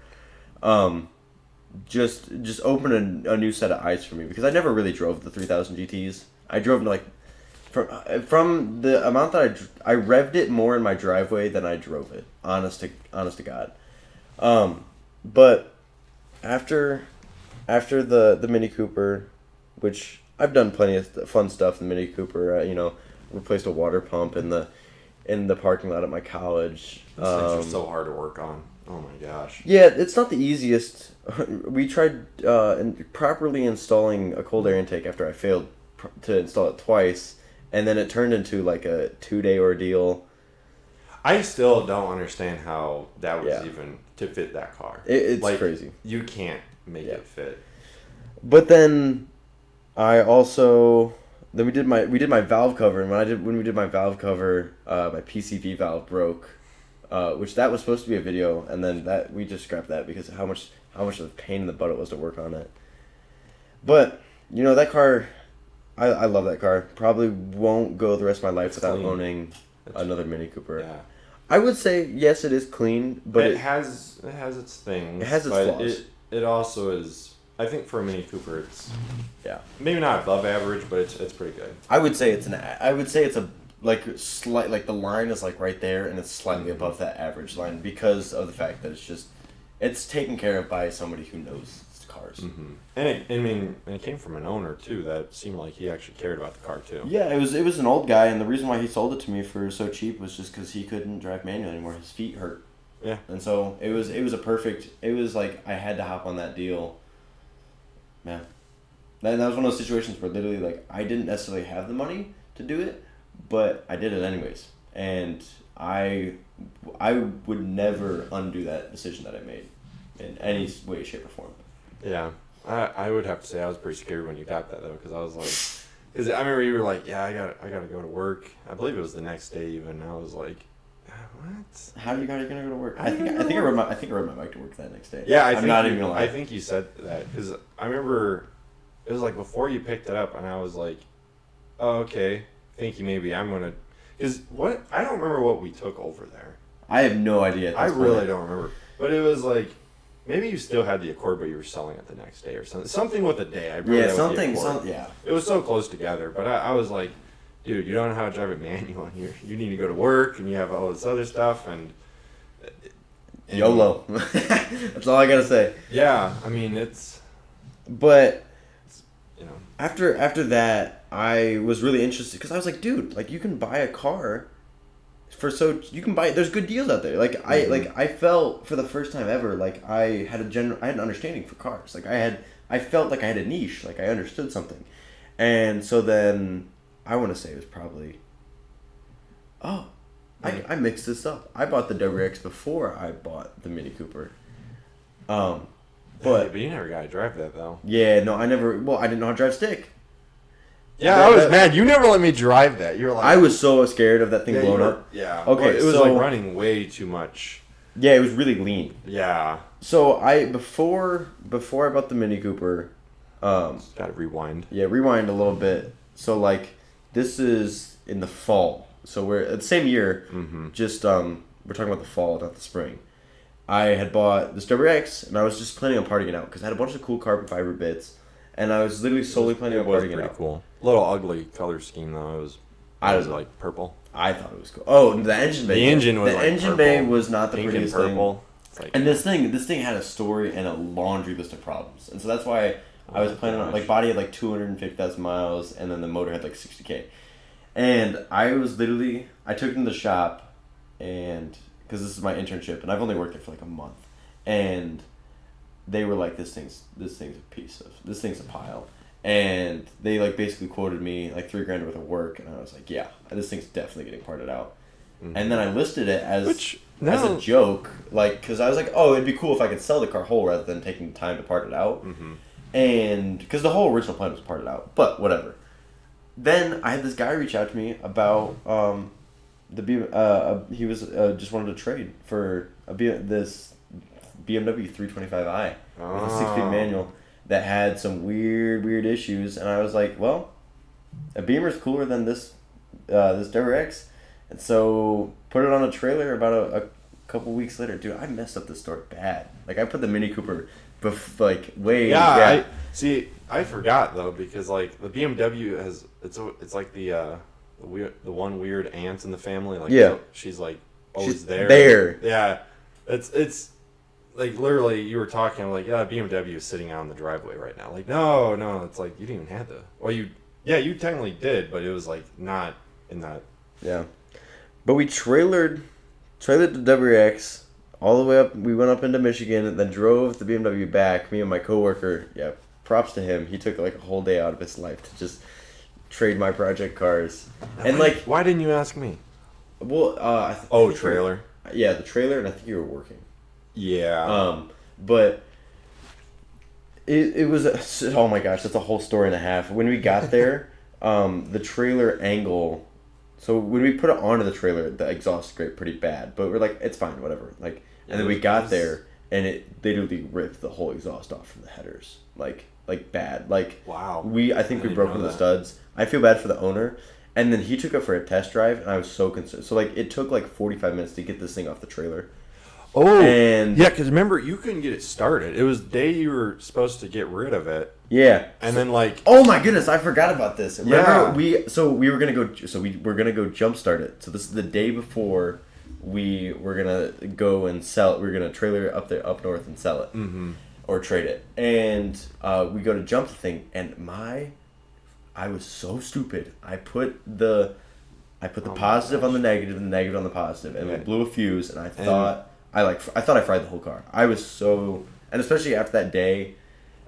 Just opened a new set of eyes for me because I never really drove the 3000 GTs. I drove like from the amount that I revved it more in my driveway than I drove it. Honest to God. But after the Mini Cooper, which I've done plenty of fun stuff in the Mini Cooper. Replaced a water pump in the parking lot at my college. Those things are so hard to work on. Oh my gosh. Yeah, it's not the easiest. We tried properly installing a cold air intake after I failed to install it twice, and then it turned into like a 2-day ordeal. I still don't understand how that was even to fit that car. It's like, crazy. You can't make it fit. But then we did my valve cover, and when we did my valve cover, my PCV valve broke. Which that was supposed to be a video, and then that we just scrapped that because of how much of a pain in the butt it was to work on it. But that car, I love that car. Probably won't go the rest of my life without owning another Mini Cooper. Yeah. I would say yes, it is clean, but it has its things. It has its flaws. It also is. I think for a Mini Cooper, it's maybe not above average, but it's pretty good. I would say it's a slight, like the line is like right there, and it's slightly above that average line because of the fact that it's taken care of by somebody who knows cars. And it came from an owner too that seemed like he actually cared about the car too. Yeah, it was an old guy, and the reason why he sold it to me for so cheap was just because he couldn't drive manual anymore. His feet hurt. Yeah. And so it was like I had to hop on that deal. Man, that was one of those situations where literally like I didn't necessarily have the money to do it, but I did it anyways, and I would never undo that decision that I made in any way, shape, or form. Yeah, I would have to say I was pretty scared when you got that though, because I was like, because I remember you were like, yeah, I gotta go to work. I believe it was the next day even. I was like, what? How are you gonna go to work? I think I rode my bike to work that next day. Yeah, I'm not even gonna lie. I think you said that because I remember it was like before you picked it up, and I was like, oh, okay, thank you. Maybe I'm gonna. Because what I don't remember what we took over there. I have no idea. I really don't remember. But it was like maybe you still had the Accord, but you were selling it the next day or something. Something with the day. I remember yeah. It was so close together, but I was like, dude, you don't know how to drive a manual. You need to go to work, and you have all this other stuff, and YOLO. That's all I gotta say. Yeah, I mean it's. But you know, after that, I was really interested because I was like, dude, like you can buy a car there's good deals out there. Like I felt for the first time ever like I had an understanding for cars. Like I felt like I had a niche, like I understood something. And so then I want to say it was probably I mixed this up. I bought the WRX before I bought the Mini Cooper. But you never got to drive that though. Yeah, no, I didn't know how to drive stick. Yeah, I was mad. You never let me drive that. You were like, I was so scared of that thing blowing up. Yeah. Okay, well, it was like running way too much. Yeah, it was really lean. Yeah. So before I bought the Mini Cooper, gotta rewind. Yeah, rewind a little bit. So like, this is in the fall. So we're at the same year. Mm-hmm. Just we're talking about the fall, not the spring. I had bought this WRX, and I was just planning on partying it out because I had a bunch of cool carbon fiber bits, and I was literally solely planning on partying it out. Cool. A little ugly color scheme though. It was like purple. I thought it was cool. Oh, the engine bay. The engine was the like engine purple. bay was not the Pink prettiest and purple. thing. Like, and this thing had a story and a laundry list of problems, and so that's why I was planning on like body had like 250,000 miles, and then the motor had like 60K, and I took it to the shop, and because this is my internship, and I've only worked there for like a month, and they were like, this thing's a pile. And they like basically quoted me like $3,000 worth of work, and I was like, yeah, this thing's definitely getting parted out. Mm-hmm. And then I listed it as a joke, like because I was like, oh, it'd be cool if I could sell the car whole rather than taking the time to part it out. Mm-hmm. And because the whole original plan was parted out, but whatever. Then I had this guy reach out to me about he was just wanted to trade for this BMW 325i with a 6-speed manual that had some weird issues, and I was like, well, a Beamer's cooler than this WRX, and so put it on a trailer about a couple weeks later. Dude, I messed up this story bad. Like I put the Mini Cooper I forgot though, because like the BMW has it's like the one weird aunt in the family, like she's like always there. Yeah, it's like literally you were talking like, yeah, BMW is sitting out in the driveway right now. Like no, it's like you didn't even have you technically did, but it was like not in that. Yeah, but we trailered the WRX all the way up. We went up into Michigan and then drove the BMW back. Me and my coworker, props to him. He took like a whole day out of his life to just trade my project cars. And why didn't you ask me? Well, trailer. Yeah, the trailer, and I think you were working. Yeah. But it was oh my gosh, that's a whole story and a half. When we got there, the trailer angle. So when we put it onto the trailer, the exhaust scraped pretty bad. But we're like, it's fine, whatever. Like, and then we got there, and it literally ripped the whole exhaust off from the headers, like bad. Like, wow. I think we broke one of the studs. I feel bad for the owner. And then he took it for a test drive, and I was so concerned. So like, it took like 45 minutes to get this thing off the trailer. Oh, and yeah, because remember, you couldn't get it started. It was the day you were supposed to get rid of it. Yeah, and then like, oh my goodness, I forgot about this. Remember, we were gonna go jump start it. So this is the day before we were gonna go and sell it. We were gonna trailer it up north and sell it, or trade it. And we go to jump the thing, and I was so stupid. I put the positive on the negative, and the negative on the positive, and it blew a fuse. And I thought I fried the whole car. I was so, and especially after that day,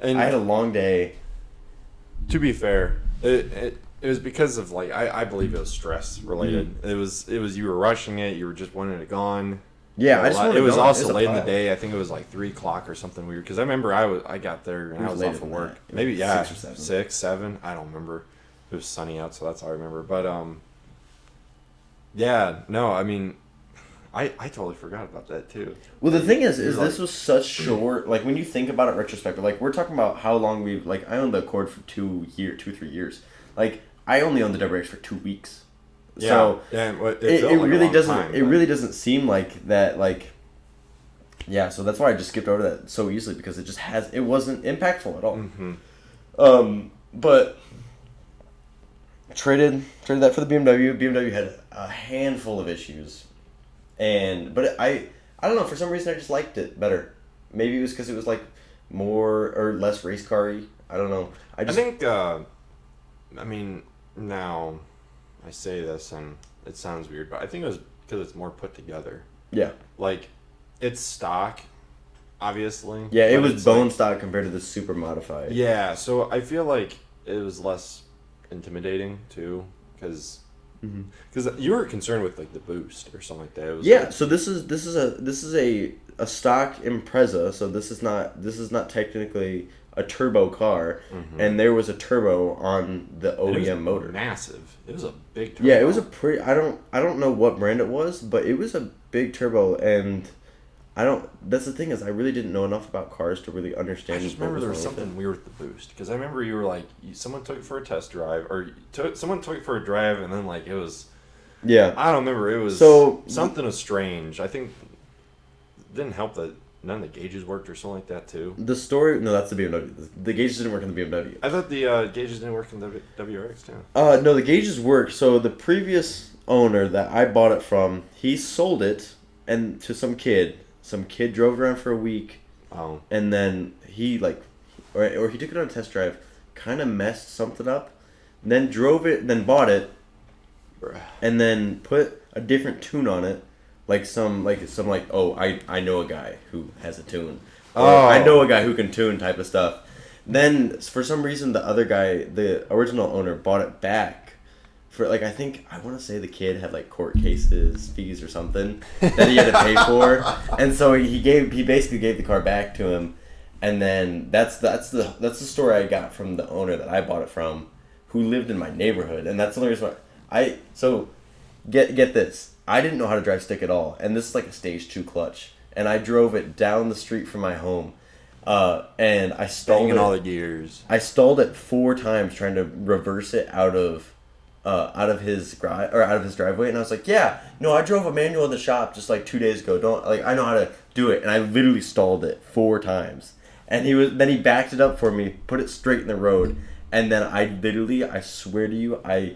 and I had a long day. To be fair, it It was because of like I believe it was stress related. Mm-hmm. It was you were rushing it. You were just wanting it gone. Yeah, I just wanted it was gone. also It's a late in the pile. day. I think it was like 3:00 or something weird. Because I remember I got there and It I was was off later of than work. that. Maybe 6 or 7. 6, 7. I don't remember. It was sunny out, so that's all I remember. But yeah, no, I mean, I totally forgot about that too. Well, the thing is You're this was such short. Like when you think about it retrospective, like we're talking about how long we've like I owned the Accord for 3 years. Like I only owned the WX for 2 weeks. Yeah, So and it felt like a really long doesn't. time, It but- really doesn't seem like that. Like yeah, so that's why I just skipped over that so easily because it just has. It wasn't impactful at all. But traded that for the BMW. BMW had a handful of issues, but I don't know, for some reason I just liked it better. Maybe it was because it was like more or less race car-y. I don't know. I think I mean now I say this and it sounds weird, but I think it was because it's more put together. Yeah. Like it's stock, obviously. Yeah, it but was it's bone like- stock compared to the super modified. Yeah, so I feel like it was less intimidating too, because you were concerned with like the boost or something like that. It was Yeah, like, so this is a stock Impreza, so this is not technically a turbo car, and there was a turbo on the and it was OEM motor. massive. It was a big turbo. Yeah, it was a pretty. I don't know what brand it was, but it was a big turbo, and I don't. That's the thing is, I really didn't know enough about cars to really I understand. just what remember there was wrong with something weird with the boost because I remember you were like someone took it for a test drive or someone took it for a drive and then like it was it. Yeah. I don't remember it was So- something was strange. I think it didn't help that none of the gauges worked or something like that too. The story. No, that's the BMW. The gauges didn't work in the BMW. I thought the gauges didn't work in the WRX too. No, the gauges worked. So the previous owner that I bought it from, he sold it and to some kid. Some kid drove around for a week, Oh, and then he or he took it on a test drive, kind of messed something up, then drove it, then bought it, bruh. and then put a different tune on it, I know a guy who has a tune. Or, Oh. I know a guy who can tune type of stuff. Then for some reason the other guy, the original owner, bought it back for I think I want to say the kid had like court cases, fees or something that he had to pay for, and so he basically gave the car back to him, and then that's the story I got from the owner that I bought it from, who lived in my neighborhood, and that's the only reason why get this. I didn't know how to drive stick at all, and this is like a stage 2 clutch, and I drove it down the street from my home, and I stalled Banging it. all the gears. I stalled it 4 times trying to reverse it out of his driveway, and I was like, yeah, no, I drove a manual in the shop just like 2 days ago. I know how to do it, and I literally stalled it 4 times, and then he backed it up for me, put it straight in the road, and then I swear to you, I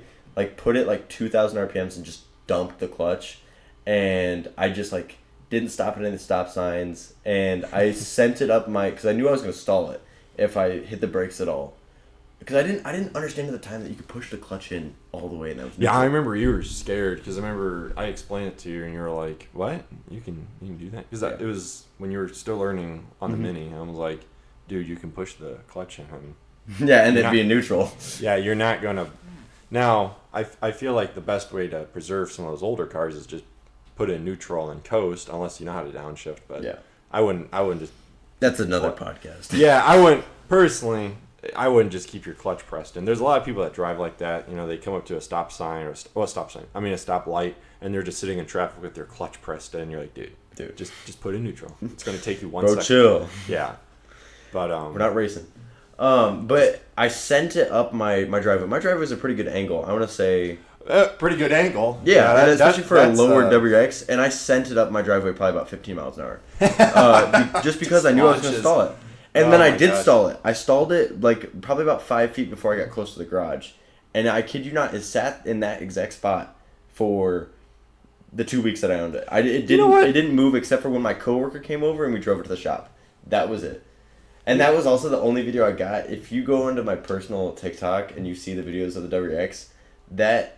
put it like 2,000 RPMs and just dumped the clutch, and I just didn't stop at any stop signs, and I sent it up because I knew I was gonna stall it if I hit the brakes at all. Because I didn't understand at the time that you could push the clutch in all the way, and that was Yeah, I remember you were scared because I remember I explained it to you and you were like, "What? You can do that?" Because it was when you were still learning on the Mini. And I was like, "Dude, you can push the clutch in." yeah, and You're it'd be not- neutral. Yeah, you're not gonna. Now, I feel like the best way to preserve some of those older cars is just put it in neutral and coast, unless you know how to downshift. But Yeah. I wouldn't just. That's another podcast. Yeah, I wouldn't personally. I wouldn't just keep your clutch pressed in. There's a lot of people that drive like that. You know, they come up to a stop sign or a stop sign. I mean, a stop light, and they're just sitting in traffic with their clutch pressed in. You're like, dude, just put it in neutral. It's gonna take you 1 Bro, second. chill. Yeah, but We're not racing. But I sent it up my driveway. My driveway is a pretty good angle. I want to say. pretty good angle. Yeah, and especially for a that's, lower WX, and I sent it up my driveway probably about 15 miles an hour, just because I knew I was going to launches. stall it. And Oh then I my did gosh. stall it. I stalled it probably about 5 feet before I got close to the garage, and I kid you not, it sat in that exact spot for the 2 weeks that I owned it. It didn't move except for when my coworker came over and we drove it to the shop. That was it. And that was also the only video I got. If you go into my personal TikTok and you see the videos of the WX,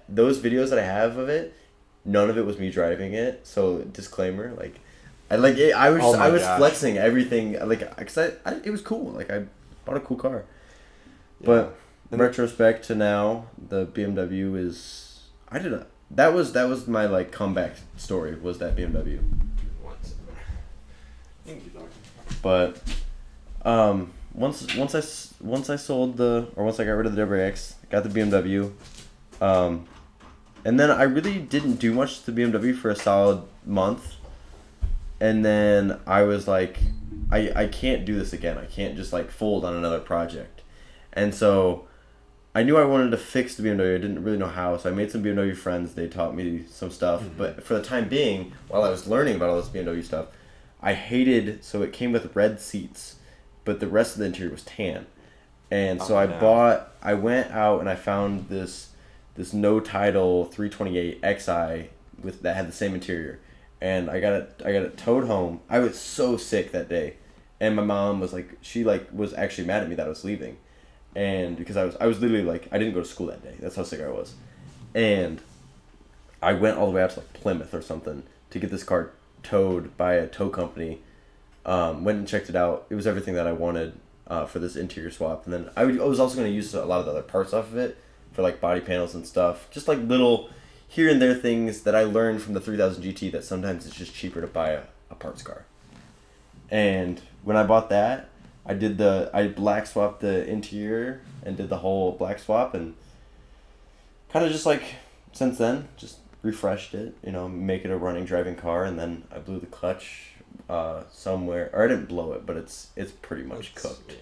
those videos that I have of it, none of it was me driving it. So disclaimer, I was Oh my I was gosh. flexing everything, because it was cool. I bought a cool car, but retrospect to now, the BMW is that was my like comeback story, was that BMW. But once I sold once I got rid of the WX, got the BMW, and then I really didn't do much to the BMW for a solid month, and then I was like, I can't do this again. I can't just like fold on another project, and so I knew I wanted to fix the BMW. I didn't really know how, so I made some BMW friends. They taught me some stuff, but for the time being, while I was learning about all this BMW stuff, I hated, so it came with red seats, but the rest of the interior was tan. And so I went out and I found this no title 328 XI that had the same interior. And I got it towed home. I was so sick that day. And my mom was like, was actually mad at me that I was leaving. And because I was literally like, I didn't go to school that day. That's how sick I was. And I went all the way out to like Plymouth or something to get this car towed by a tow company. Went and checked it out. It was everything that I wanted for this interior swap. And then I was also going to use a lot of the other parts off of it for like body panels and stuff. Just like little here and there things that I learned from the 3000 GT that sometimes it's just cheaper to buy a parts car. And when I bought that, I black swapped the interior and did the whole black swap, and kind of just like since then just refreshed it, make it a running driving car. And then I blew the clutch somewhere, or I didn't blow it, but it's pretty much cooked.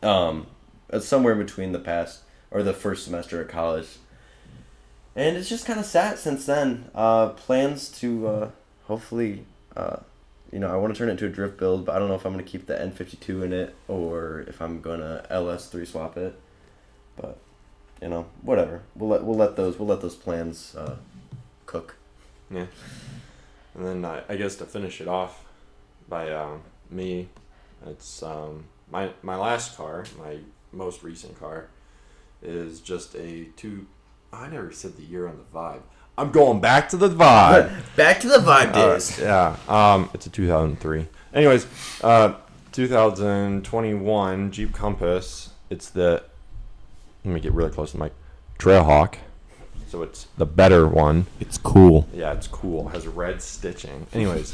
Yeah. It's somewhere in between the first semester at college, and it's just kind of sat since then. Plans to hopefully, I want to turn it into a drift build, but I don't know if I'm going to keep the N52 in it or if I'm going to LS3 swap it. But whatever. We'll let those plans cook. Yeah. And then I guess to finish it off by me, it's my last car, my most recent car, is just a I never said the year on the Vibe. I'm going back to the Vibe. Back to the Vibe days. Yeah. It's a 2003. Anyways, 2021 Jeep Compass. It's let me get really close to the mic. Trailhawk. So it's the better one. It's cool. Yeah, it's cool. It has red stitching. Anyways,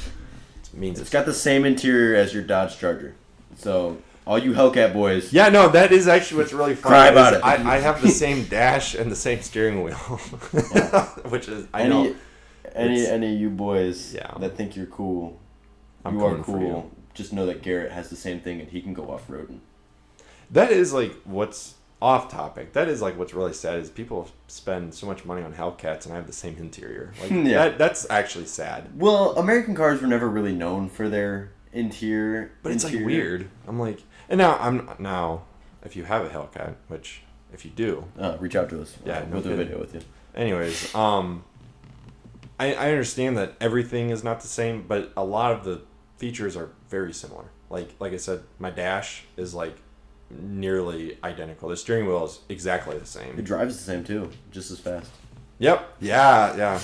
it means it's got the same interior as your Dodge Charger. So all you Hellcat boys. Yeah, no, that is actually what's really funny. Cry about it. I have the same dash and the same steering wheel, yeah. Which is know. Any of you boys that think you're cool, you are cool. Just know that Garrett has the same thing and he can go off roading. That is like what's off topic. That is like what's really sad is people spend so much money on Hellcats and I have the same interior. Like that's actually sad. Well, American cars were never really known for their interior, but it's like weird. I'm like, and now if you have a Hellcat, which if you do, reach out to us. Yeah, we'll do a video with you. Anyways, I understand that everything is not the same, but a lot of the features are very similar. Like I said, my dash is like nearly identical. The steering wheel is exactly the same. It drives the same too, just as fast. Yep. Yeah.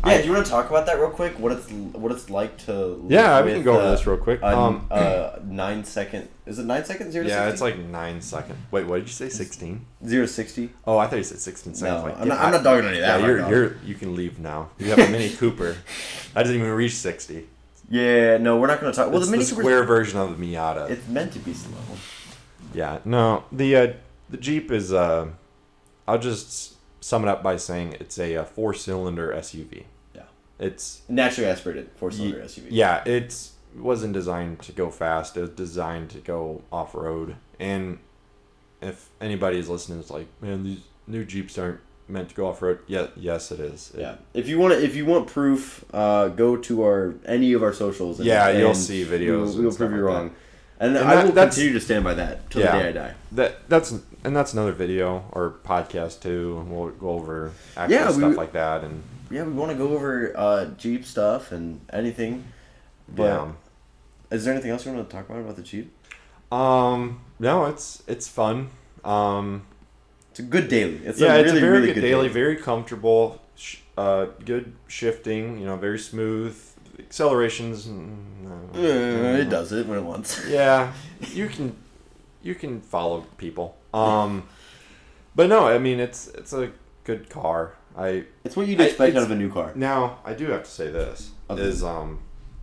Yeah, do you want to talk about that real quick? What it's like to yeah, we can go over this real quick. 9 second. Is it 9 seconds? 0 to 60? Yeah, it's like 9 seconds. Wait, what did you say? 16? 0 to 60. Oh, I thought you said 16 seconds. No, I'm not dogging any of that. Yeah, you can leave now. You have a Mini Cooper. That doesn't even reach 60. Yeah, no, we're not going to talk. Well, it's the Mini Cooper square version of the Miata. It's meant to be slow. Yeah, no, the Jeep is I'll just sum it up by saying it's a 4-cylinder SUV. Yeah. It's naturally aspirated 4-cylinder SUV. Yeah, it wasn't designed to go fast. It was designed to go off-road. And if anybody is listening, it's like, man, these new Jeeps aren't meant to go off-road. Yeah, yes, it is. Yeah. If you want proof, go to any of our socials. And you'll see videos. We'll prove you wrong. And I will continue to stand by that till the day I die. That's another video or podcast too. We'll go over actual stuff like that, and we want to go over Jeep stuff and anything. But is there anything else you want to talk about the Jeep? No, it's fun. It's a good daily. It's a very good daily. Very comfortable. Good shifting. Very smooth. Accelerations. It does it when it wants. Yeah, you can follow people. But no, I mean it's a good car. It's what you'd expect out of a new car. Now I do have to say this Okay. is I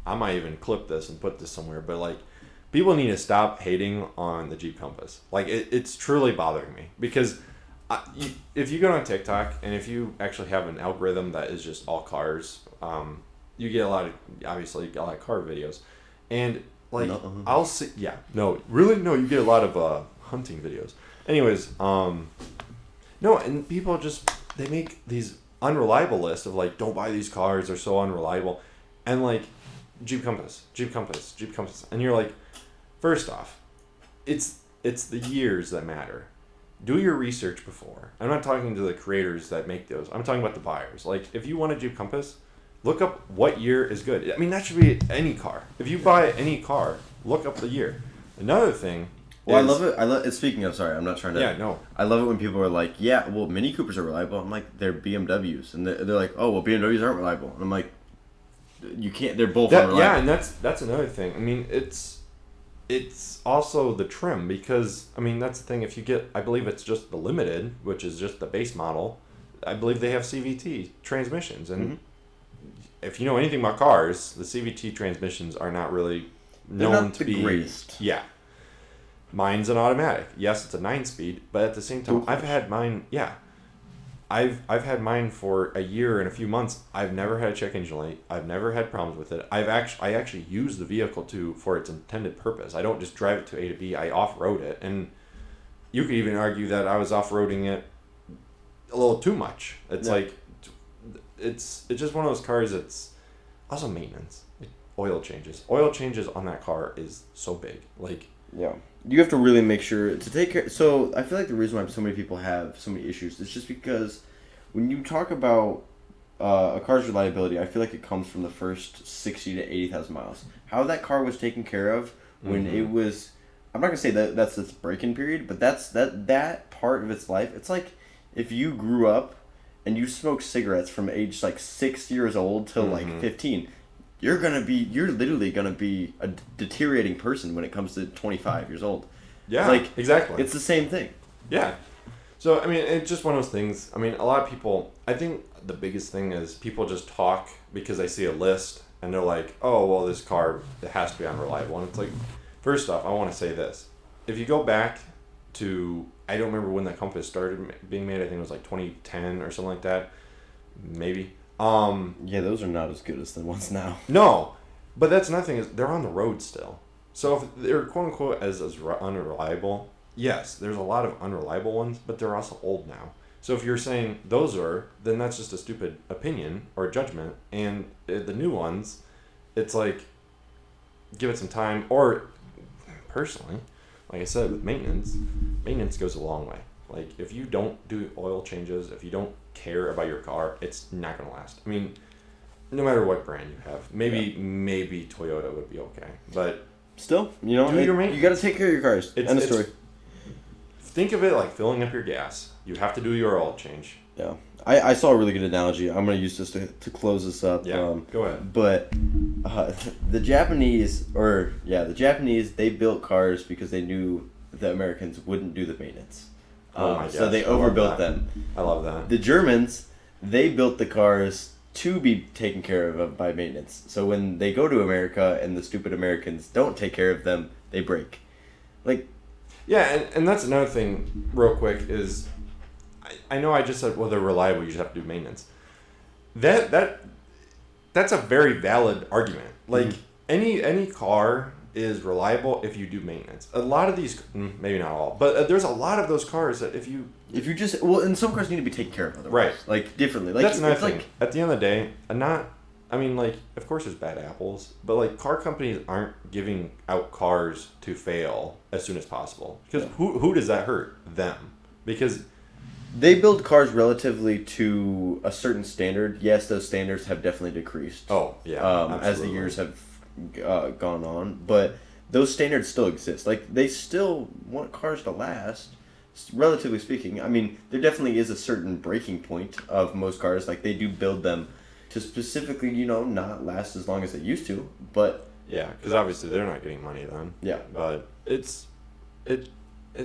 might even clip this and put this somewhere, but like people need to stop hating on the Jeep Compass. Like it's truly bothering me because if you go on TikTok and if you actually have an algorithm that is just all cars, you get a lot of car videos, and like I'll see you get a lot of hunting videos. Anyways, no, and people just they make these unreliable lists of like don't buy these cars, they're so unreliable, and like Jeep Compass, and you're like, first off, it's the years that matter. Do your research before. I'm not talking to the creators that make those. I'm talking about the buyers. Like if you want a Jeep Compass, look up what year is good. I mean that should be any car. If you buy any car, look up the year. Another thing. Well, I love it. Speaking of, sorry, I'm not trying to. Yeah, no. I love it when people are like, yeah, well, Mini Coopers are reliable. I'm like, they're BMWs, and they're like, oh, well, BMWs aren't reliable. And I'm like, you can't. They're both unreliable. Yeah, and that's another thing. I mean, it's also the trim because I mean that's the thing. If you get, I believe it's just the Limited, which is just the base model. I believe they have CVT transmissions, and if you know anything about cars, the CVT transmissions are not really known to be greatest. Yeah. Mine's an automatic. Yes, it's a 9-speed, but at the same time, I've had mine. Yeah, I've had mine for a year and a few months. I've never had a check engine light. I've never had problems with it. I actually use the vehicle for its intended purpose. I don't just drive it to A to B. I off-road it, and you could even argue that I was off-roading it a little too much. It's like it's just one of those cars. It's also maintenance, oil changes. Oil changes on that car is so big, like. Yeah. You have to really make sure to take care. So I feel like the reason why so many people have so many issues is just because when you talk about a car's reliability, I feel like it comes from the first 60 to 80,000 miles. How that car was taken care of when it was, I'm not gonna say that's its break-in period, but that's that part of its life. It's like if you grew up and you smoked cigarettes from age like 6 years old till like 15. You're literally gonna be a deteriorating person when it comes to 25 years old. Yeah, like exactly. It's the same thing. Yeah. So I mean, it's just one of those things. I mean, a lot of people. I think the biggest thing is people just talk because they see a list and they're like, "Oh, well, this car it has to be unreliable." And it's like, first off, I want to say this: if you go back to, I don't remember when the Compass started being made. I think it was like 2010 or something like that, maybe. Yeah, those are not as good as the ones now. No, but that's another thing is they're on the road still. So if they're quote unquote as unreliable, yes, there's a lot of unreliable ones, but they're also old now. So if you're saying those are, then that's just a stupid opinion or judgment. And the new ones, it's like give it some time. Or personally, like I said, with maintenance goes a long way. Like if you don't do oil changes, if you don't care about your car, it's not going to last. I mean, no matter what brand you have, maybe Toyota would be okay, but still, you know, you got to take care of your cars. End of story. Think of it like filling up your gas. You have to do your oil change. Yeah, I saw a really good analogy. I'm going to use this to close this up. Yeah, go ahead. But the Japanese, they built cars because they knew the Americans wouldn't do the maintenance. So they overbuilt them. I love that. The Germans, they built the cars to be taken care of by maintenance. So when they go to America and the stupid Americans don't take care of them, they break. Like, yeah, and that's another thing, real quick, is I know I just said, well, they're reliable, you just have to do maintenance. That's a very valid argument. Like, any car is reliable if you do maintenance. A lot of these, maybe not all, but there's a lot of those cars that if you just, well, and some cars need to be taken care of otherwise. Right. Like, differently. Like, that's another thing. Like, at the end of the day, of course there's bad apples, but like car companies aren't giving out cars to fail as soon as possible. Because who does that hurt? Them. Because they build cars relatively to a certain standard. Yes, those standards have definitely decreased. Oh, yeah. As the years have gone on, but those standards still exist. Like, they still want cars to last, relatively speaking. I mean, there definitely is a certain breaking point of most cars. Like, they do build them to specifically, not last as long as they used to, but yeah, because obviously they're not getting money then. Yeah, but it's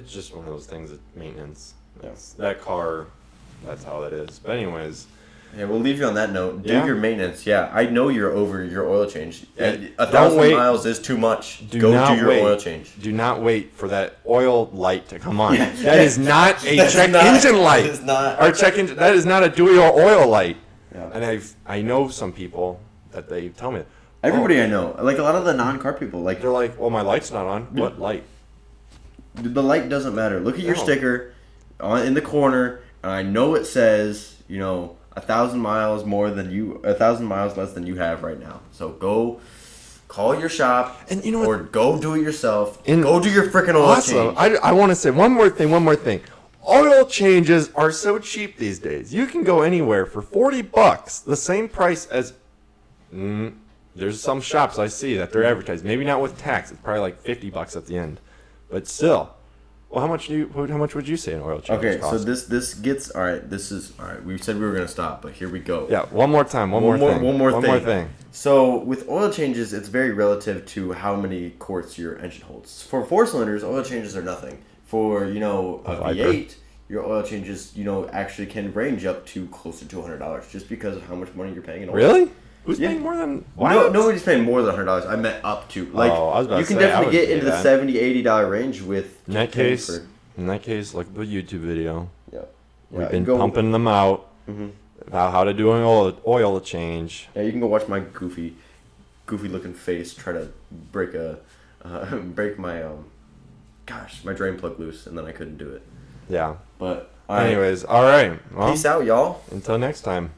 just one of those things that maintenance. That car, that's how that is. But anyways. Yeah, we'll leave you on that note. Do Yeah. your maintenance. Yeah, I know you're over your oil change. Yeah, 1,000 miles is too much. Go do your oil change. Do not wait for that oil light to come on. Yeah. That is not a check engine light. That is not. Our check engine. That is not a dual oil light. Yeah. And I know some people that they tell me. Everybody I know, like a lot of the non-car people, like They're like, well, my light's not on. What light? the light doesn't matter. Look at your No. sticker in the corner, and I know it says 1,000 miles more than 1,000 miles less than you have right now. So go call your shop, And you know what? or go do it yourself. And go do your freaking oil Awesome. change. I want to say one more thing. Oil changes are so cheap these days. You can go anywhere for $40, the same price as. There's some shops I see that they're advertising. Maybe not with tax. It's probably like $50 at the end, but still. Well, how much would you say an oil change Okay, cost? so this gets all right. This is all right. We said we were gonna stop, but here we go. Yeah, one more time. One more thing. So with oil changes, it's very relative to how many quarts your engine holds. For 4-cylinders, oil changes are nothing. For a V8, your oil changes actually can range up to closer to $100 just because of how much money you're paying in oil. Really? Who's paying more than? No, nobody's paying more than $100. I meant up to. Like, I was about you to can say, I definitely would get pay into the that. $70-$80 range with. In that case, look at the YouTube video. Yeah. We've been pumping them out about how to do an oil change. Yeah, you can go watch my goofy looking face try to break my drain plug loose, and then I couldn't do it. Yeah. But Anyways, all right. Well, peace out, y'all. until next time.